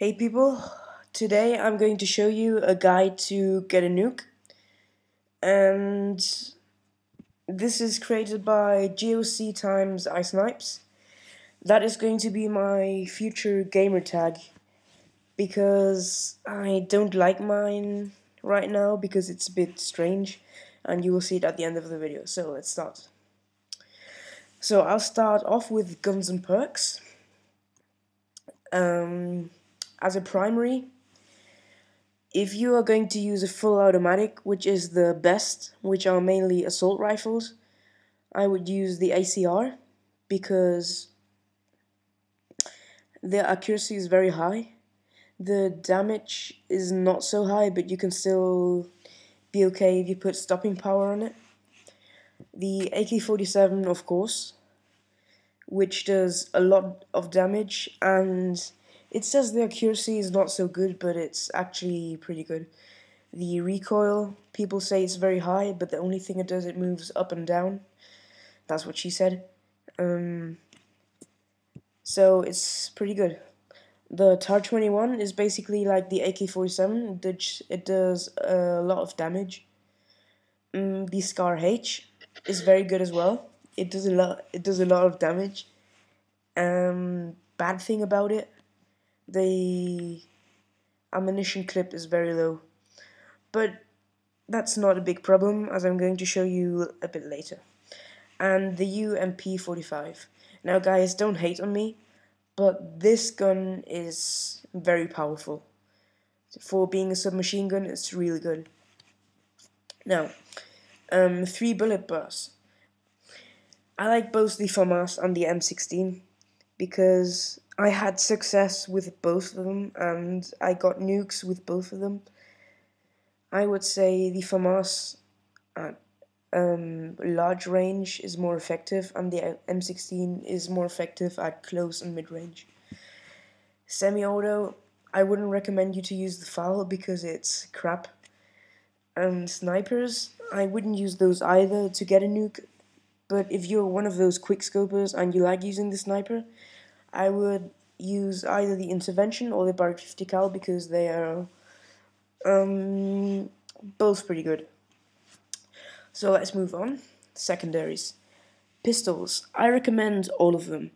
Hey people, today I'm going to show you a guide to get a nuke, and this is created by GOC times iSnipes. That is going to be my future gamer tag because I don't like mine right now because it's a bit strange, and you will see it at the end of the video. So let's start. So I'll start off with guns and perks. As a primary, if you are going to use a full automatic, which is the best, which are mainly assault rifles, I would use the ACR because the accuracy is very high. The damage is not so high, but you can still be okay if you put stopping power on it. The AK-47, of course, which does a lot of damage, and it says the accuracy is not so good, but it's actually pretty good. The recoil, people say it's very high, but the only thing it does, it moves up and down. That's what she said. So it's pretty good. The TAR-21 is basically like the AK-47. It does a lot of damage. The Scar H is very good as well. It does a lot. It does a lot of damage. Bad thing about it, the ammunition clip is very low, but that's not a big problem, as I'm going to show you a bit later. And the UMP-45. Now guys, don't hate on me, but this gun is very powerful. For being a submachine gun, it's really good. Now, 3 bullet bursts. I like both the FAMAS and the M16 because I had success with both of them and I got nukes with both of them. I would say the FAMAS at large range is more effective, and the M16 is more effective at close and mid-range. Semi-auto, I wouldn't recommend you to use the FAL because it's crap. And snipers, I wouldn't use those either to get a nuke, but if you're one of those quickscopers and you like using the sniper, I would use either the intervention or the Barrett 50 cal because they are both pretty good. So let's move on. Secondaries. Pistols. I recommend all of them.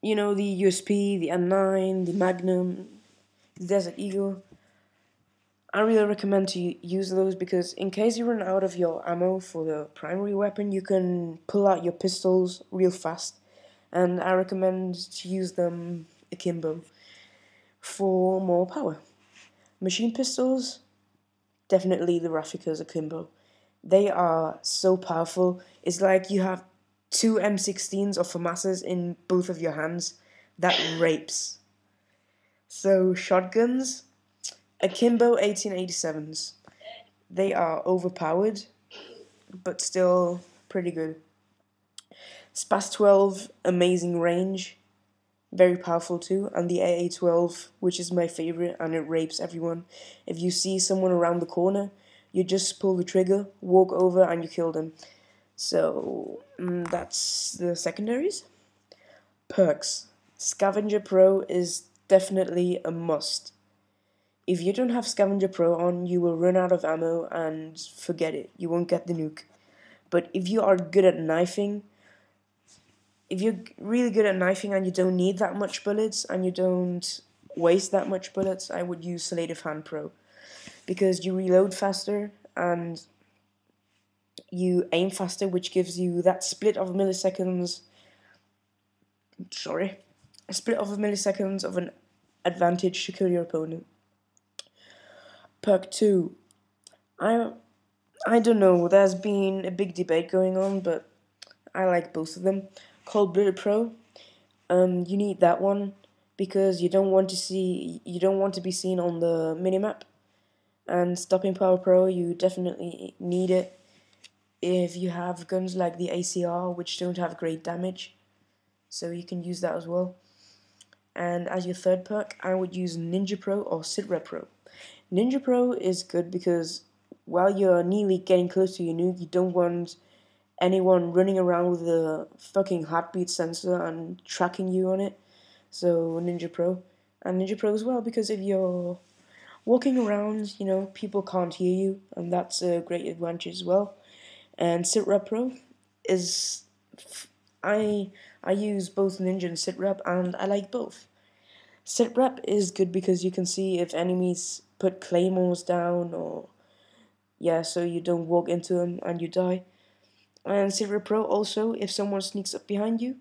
You know, the USP, the M9, the Magnum, the Desert Eagle. I really recommend to use those because in case you run out of your ammo for the primary weapon, you can pull out your pistols real fast. And I recommend to use them akimbo for more power. Machine pistols, definitely the Rafikas akimbo. They are so powerful. It's like you have 2 M16s or FAMASs in both of your hands. That rapes. So shotguns, akimbo 1887s. They are overpowered, but still pretty good. Spas 12, amazing range, very powerful too, and the AA-12, which is my favorite, and it rapes everyone. If you see someone around the corner, you just pull the trigger, walk over, and you kill them. So that's the secondaries. Perks. Scavenger Pro is definitely a must. If you don't have Scavenger Pro on, you will run out of ammo and forget it. You won't get the nuke. But if you are good at knifing, if you're really good at knifing and you don't need that much bullets and you don't waste that much bullets, I would use Sleight of Hand Pro because you reload faster and you aim faster, which gives you that split of milliseconds. A split of milliseconds of an advantage to kill your opponent. Perk 2. I don't know, there's been a big debate going on, but I like both of them. Cold-Blooded Pro, you need that one because you don't want to be seen on the minimap. And Stopping Power Pro, you definitely need it if you have guns like the ACR, which don't have great damage, so you can use that as well. And as your third perk, I would use Ninja Pro or Sitrep Pro. Ninja Pro is good because while you're nearly getting close to your nuke, you don't want anyone running around with a fucking heartbeat sensor and tracking you on it. So Ninja Pro. and Ninja Pro as well, because if you're walking around, people can't hear you, and that's a great advantage as well. And SitRep Pro is I I use both Ninja and SitRep, and I like both. SitRep is good because you can see if enemies put claymores down, or yeah, so you don't walk into them and you die. And SitRep Pro also, if someone sneaks up behind you,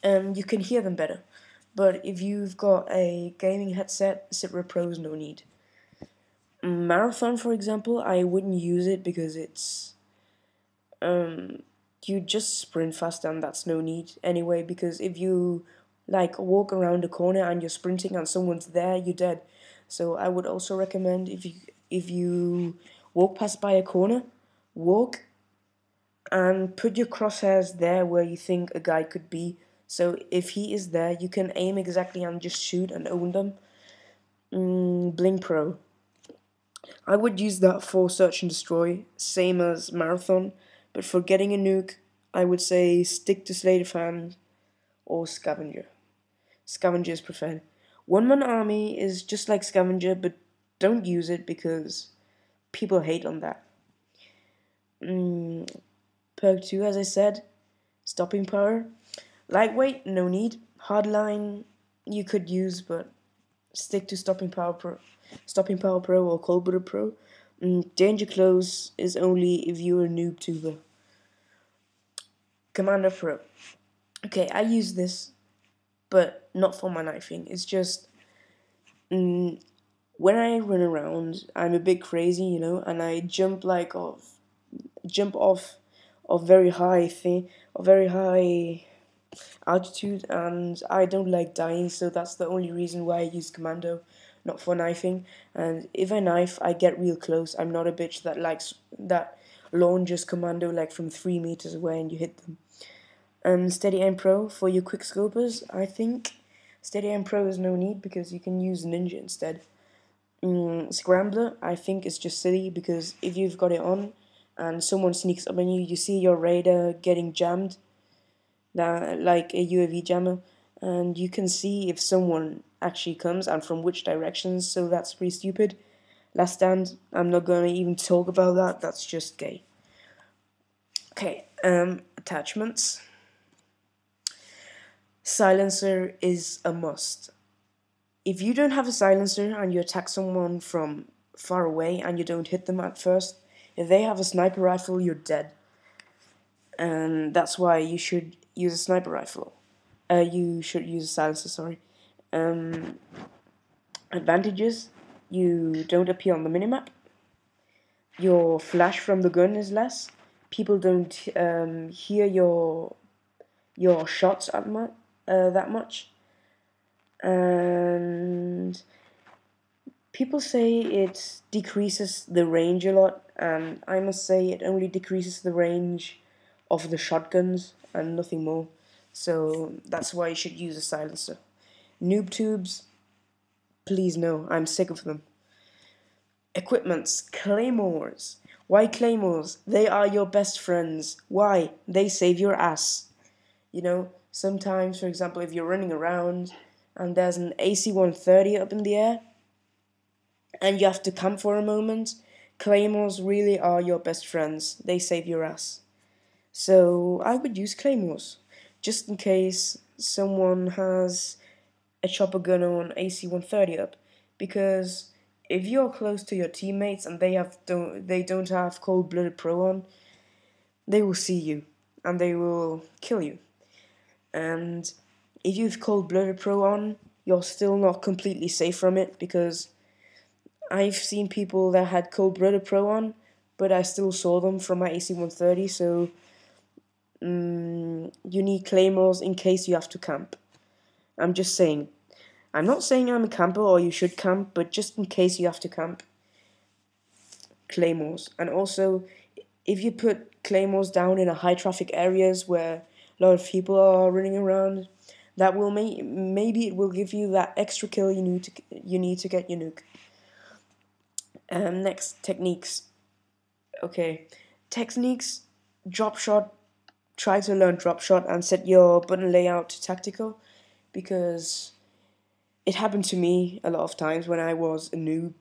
you can hear them better. But if you've got a gaming headset, SitRep Pro is no need. Marathon, for example, I wouldn't use it because it's you just sprint faster, and that's no need anyway, because if you like walk around a corner and you're sprinting and someone's there, you're dead. So I would also recommend, if you walk past by a corner, walk and put your crosshairs there where you think a guy could be. So if he is there, you can aim exactly and just shoot and own them. Blink Pro, I would use that for search and destroy, same as Marathon, but for getting a nuke, I would say stick to Sleight of Hand or Scavenger. Scavenger is preferred. One Man Army is just like Scavenger, but don't use it because people hate on that. Perk 2, as I said, Stopping Power. Lightweight, no need. Hardline, you could use, but stick to Stopping Power Pro or Cold Blooded Pro. Danger Close is only if you're a noob tuber. Commander Pro. Okay, I use this, but not for my knifing. It's just when I run around, I'm a bit crazy, and I jump off of very high altitude, and I don't like dying, so that's the only reason why I use commando, not for knifing. And if I knife, I get real close. I'm not a bitch that launches commando like from 3 meters away and you hit them. Steady Aim Pro for your quick scopers, I think. Steady Aim Pro is no need because you can use Ninja instead. Scrambler, I think, is just silly because if you've got it on and someone sneaks up on you, you see your radar getting jammed, like a UAV jammer, and you can see if someone actually comes and from which directions, so that's pretty stupid. Last Stand, I'm not gonna even talk about that, that's just gay. Okay, attachments. Silencer is a must. If you don't have a silencer and you attack someone from far away and you don't hit them at first, if they have a sniper rifle, you're dead. And that's why you should use a sniper rifle. You should use a silencer, sorry. Advantages: you don't appear on the minimap. Your flash from the gun is less. People don't hear your shots that much. And people say it decreases the range a lot, and I must say it only decreases the range of the shotguns and nothing more. So that's why you should use a silencer. Noob tubes, please no, I'm sick of them. Equipments, claymores. Why claymores? They are your best friends. Why? They save your ass. Sometimes, for example, if you're running around and there's an AC-130 up in the air and you have to camp for a moment, claymores really are your best friends. They save your ass. So I would use claymores, just in case someone has a chopper gun or an AC-130 up, because if you're close to your teammates and they don't have cold-blooded pro on, they will see you and they will kill you. And if you've cold-blooded pro on, you're still not completely safe from it, because I've seen people that had cold-blooded pro on, but I still saw them from my AC-130, so you need claymores in case you have to camp. I'm just saying. I'm not saying I'm a camper or you should camp, but just in case you have to camp, claymores. And also, if you put claymores down in a high traffic areas where a lot of people are running around, that will maybe it will give you that extra kill you need to get your nuke. Next, techniques. Okay, techniques. Drop shot. Try to learn drop shot and set your button layout to tactical, because it happened to me a lot of times when I was a noob.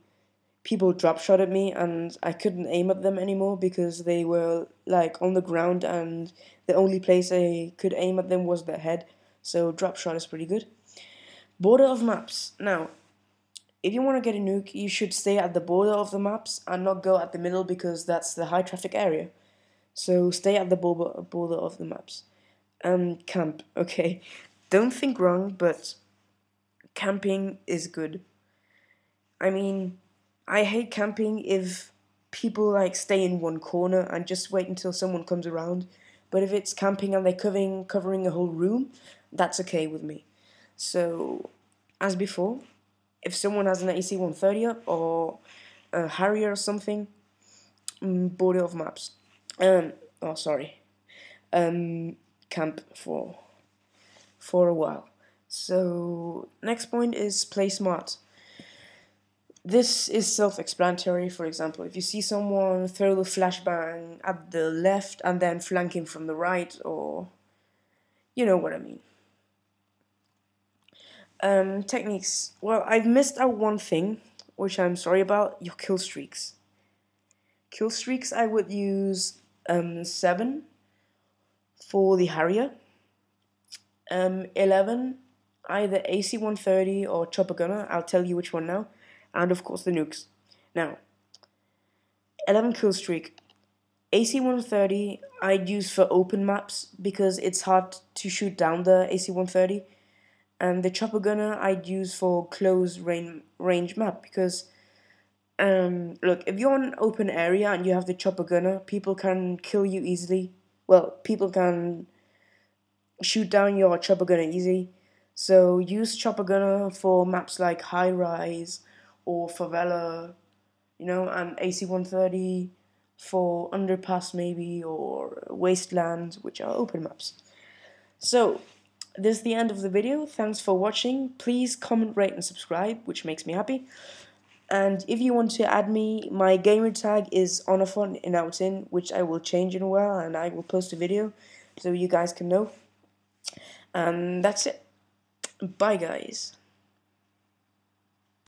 People drop shot at me and I couldn't aim at them anymore because they were like on the ground and the only place I could aim at them was their head. So drop shot is pretty good. Border of maps. Now, if you want to get a nuke, you should stay at the border of the maps and not go at the middle because that's the high traffic area. So stay at the border of the maps. Camp. Okay, don't think wrong, but camping is good. I mean, I hate camping if people like stay in one corner and just wait until someone comes around. But if it's camping and they're covering a whole room, that's okay with me. So, as before, if someone has an AC-130 up or a Harrier or something, border of maps. Oh sorry. Camp for a while. So next point is play smart. This is self-explanatory. For example, if you see someone throw the flashbang at the left and then flank him from the right, or you know what I mean. Techniques. Well, I've missed out one thing, which I'm sorry about, your kill streaks. Kill streaks, I would use 7 for the Harrier, 11 either AC-130 or Chopper Gunner, I'll tell you which one now, and of course the nukes. Now, 11 kill streak. AC-130 I'd use for open maps because it's hard to shoot down the AC-130, and the Chopper Gunner I'd use for close range map because look, if you're in an open area and you have the Chopper Gunner, people can kill you easily. Well, people can shoot down your Chopper Gunner easy. So use Chopper Gunner for maps like High Rise or Favela, you know, and AC-130 for Underpass maybe, or Wasteland, which are open maps. So, this is the end of the video. Thanks for watching. Please comment, rate, and subscribe, which makes me happy. And if you want to add me, my gamer tag is onafon which I will change in a while, and I will post a video so you guys can know. And that's it. Bye, guys.